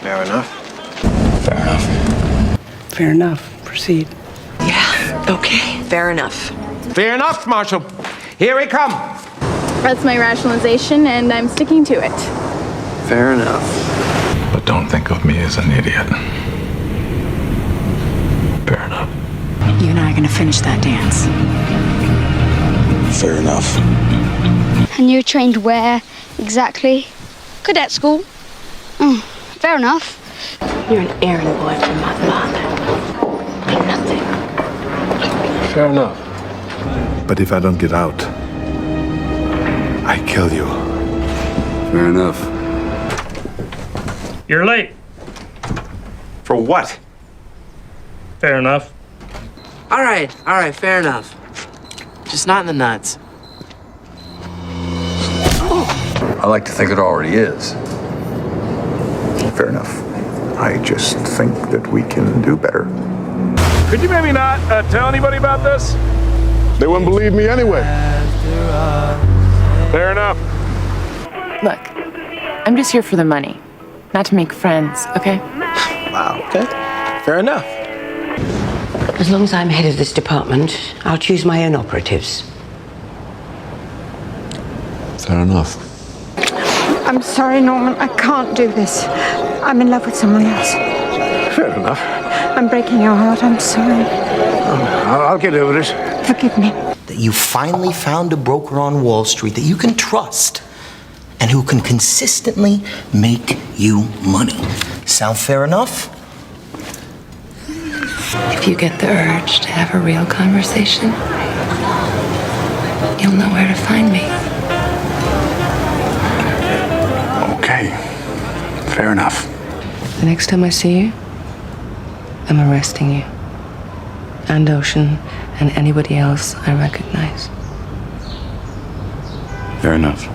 Fair enough. Fair enough. Fair enough. Proceed. Yeah, okay. Fair enough. Fair enough, Marshal. Here we come. That's my rationalization, and I'm sticking to it. Fair enough. But don't think of me as an idiot. Fair enough. You and I are gonna finish that dance. Fair enough. And you're trained where exactly? Cadet school. Oh, fair enough. You're an errand boy for my father. Like nothing. Fair enough. But if I don't get out, I kill you. Fair enough. You're late. For what? Fair enough. All right, fair enough. Just not in the nuts. I like to think it already is. Fair enough. I just think that we can do better. Could you maybe not tell anybody about this? They wouldn't believe me anyway. Fair enough. Look, I'm just here for the money, not to make friends, okay? Wow, okay. Fair enough. As long as I'm head of this department, I'll choose my own operatives. Fair enough. I'm sorry, Norman. I can't do this. I'm in love with someone else. Fair enough. I'm breaking your heart. I'm sorry. I'll get over it. Forgive me. That you finally found a broker on Wall Street that you can trust and who can consistently make you money. Sound fair enough? If you get the urge to have a real conversation, you'll know where to find me. Okay. Fair enough. The next time I see you, I'm arresting you. And Ocean, and anybody else I recognize. Fair enough.